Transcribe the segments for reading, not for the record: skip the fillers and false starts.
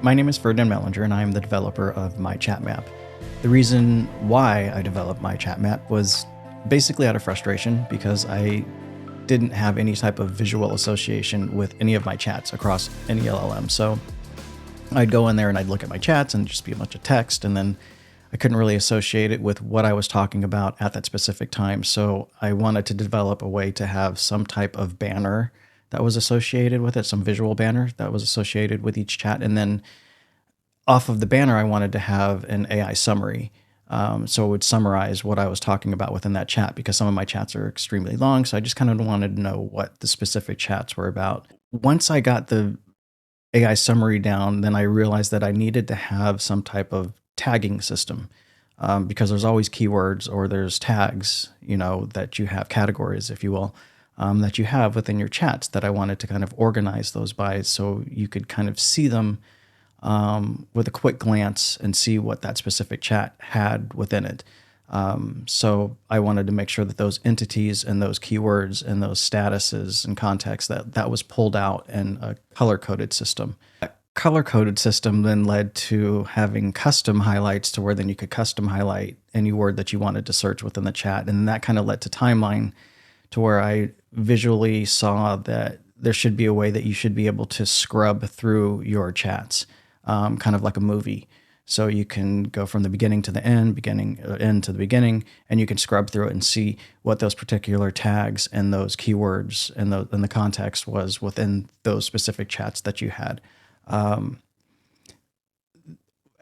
My name is Ferdinand Mehlinger, and I am the developer of MyChatMap. The reason why I developed MyChatMap was basically out of frustration because I didn't have any type of visual association with any of my chats across any LLM. So I'd go in there and I'd look at my chats and just be a bunch of text, and then I couldn't really associate it with what I was talking about at that specific time. So I wanted to develop a way to have some type of banner that was associated with it, some visual banner that was associated with each chat. And then off of the banner, I wanted to have an AI summary. So it would summarize what I was talking about within that chat, because some of my chats are extremely long. So I just kind of wanted to know what the specific chats were about. Once I got the AI summary down, then I realized that I needed to have some type of tagging system, because there's always keywords or there's tags, that you have, categories, if you will, that you have within your chats, that I wanted to kind of organize those by, so you could kind of see them with a quick glance and see what that specific chat had within it. So I wanted to make sure that those entities and those keywords and those statuses and contexts, that was pulled out in a color-coded system. That color-coded system then led to having custom highlights, to where then you could custom highlight any word that you wanted to search within the chat. And that kind of led to timeline, to where I visually saw that there should be a way that you should be able to scrub through your chats, kind of like a movie. So you can go from the beginning to the end, end to the beginning, and you can scrub through it and see what those particular tags and those keywords and the context was within those specific chats that you had.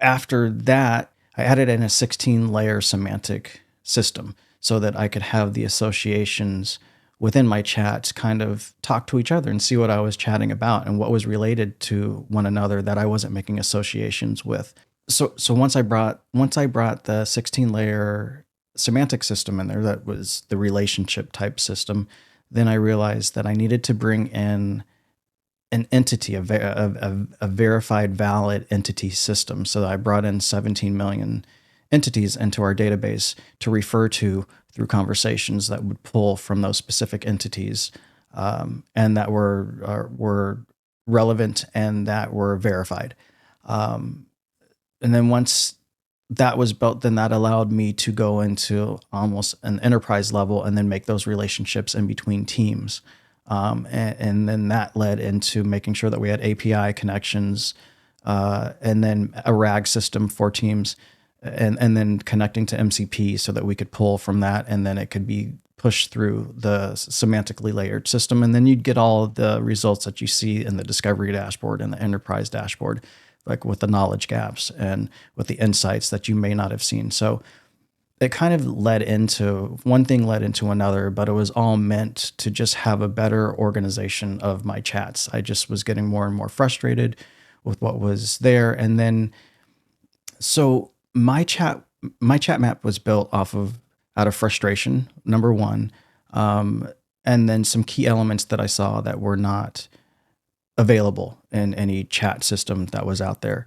After that, I added in a 16-layer semantic system, so that I could have the associations within my chats kind of talk to each other and see what I was chatting about and what was related to one another that I wasn't making associations with. So once I brought the 16-layer semantic system in there, that was the relationship type system, then I realized that I needed to bring in an entity, a verified valid entity system. So I brought in 17 million entities into our database to refer to through conversations that would pull from those specific entities, and that were relevant and that were verified. And then once that was built, then that allowed me to go into almost an enterprise level and then make those relationships in between teams. And then that led into making sure that we had API connections, and then a RAG system for teams, and then connecting to MCP so that we could pull from that, and then it could be pushed through the semantically layered system. And then you'd get all of the results that you see in the discovery dashboard and the enterprise dashboard, like with the knowledge gaps and with the insights that you may not have seen. So it kind of one thing led into another, but it was all meant to just have a better organization of my chats. I just was getting more and more frustrated with what was there. And then, so my chat map was built out of frustration, number one, and then some key elements that I saw that were not available in any chat system that was out there.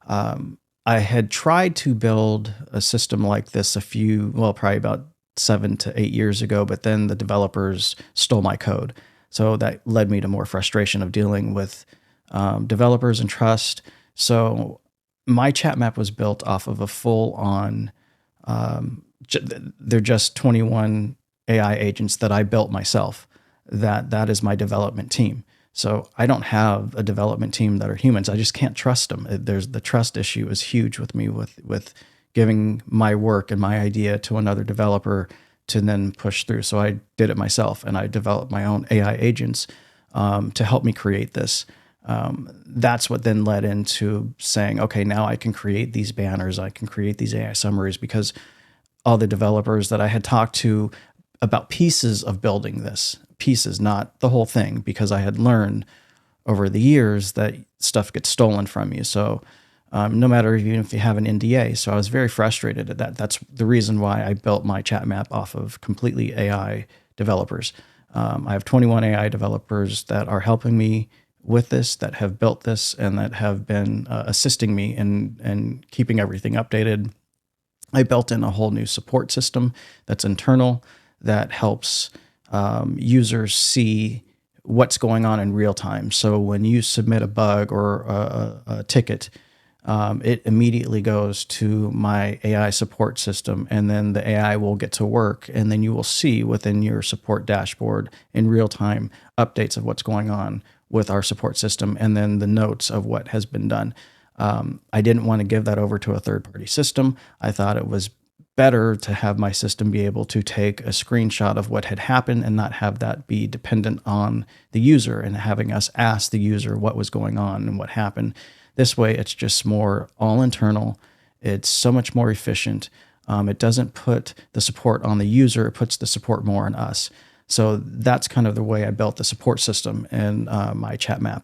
I had tried to build a system like this probably about 7 to 8 years ago, but then the developers stole my code. So that led me to more frustration of dealing with developers and trust. So my chat map was built off of a full-on, they're just 21 AI agents that I built myself. That is my development team. So I don't have a development team that are humans. I just can't trust them. The trust issue is huge with me, with giving my work and my idea to another developer to then push through. So I did it myself, and I developed my own AI agents to help me create this. That's what then led into saying, okay, now I can create these banners, I can create these AI summaries, because all the developers that I had talked to about pieces of building this, pieces, not the whole thing, because I had learned over the years that stuff gets stolen from you. So no matter even if you have an NDA. So I was very frustrated at that. That's the reason why I built my chat map off of completely AI developers. I have 21 AI developers that are helping me with this, that have built this, and that have been assisting me in keeping everything updated. I built in a whole new support system that's internal, that helps users see what's going on in real time. So when you submit a bug or a ticket, it immediately goes to my AI support system, and then the AI will get to work, and then you will see within your support dashboard in real time updates of what's going on with our support system, and then the notes of what has been done. I didn't want to give that over to a third-party system. I thought it was better to have my system be able to take a screenshot of what had happened and not have that be dependent on the user and having us ask the user what was going on and what happened. This way, it's just more all internal. It's so much more efficient. It doesn't put the support on the user. It puts the support more on us. So that's kind of the way I built the support system in MyChatMap.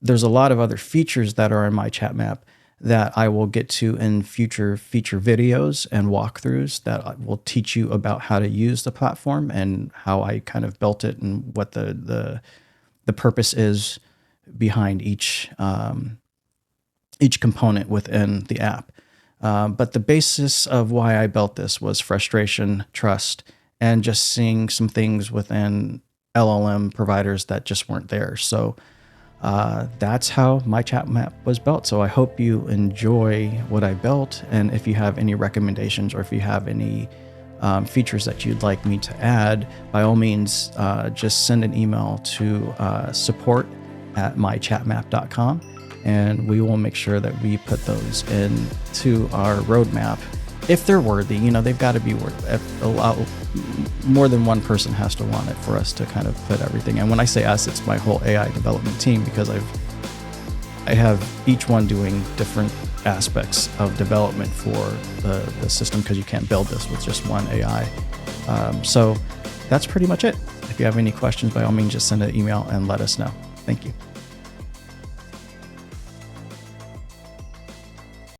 There's a lot of other features that are in MyChatMap that I will get to in future feature videos and walkthroughs that will teach you about how to use the platform and how I kind of built it and what the purpose is behind each component within the app. But the basis of why I built this was frustration, trust, and just seeing some things within LLM providers that just weren't there. So that's how MyChatMap was built. So I hope you enjoy what I built. And if you have any recommendations or if you have any features that you'd like me to add, by all means, just send an email to support@mychatmap.com, and we will make sure that we put those into our roadmap. If they're worthy, they've got to be worthy. More than one person has to want it for us to kind of put everything. And when I say us, it's my whole AI development team, because I have each one doing different aspects of development for the system, because you can't build this with just one AI. So that's pretty much it. If you have any questions, by all means, just send an email and let us know. Thank you.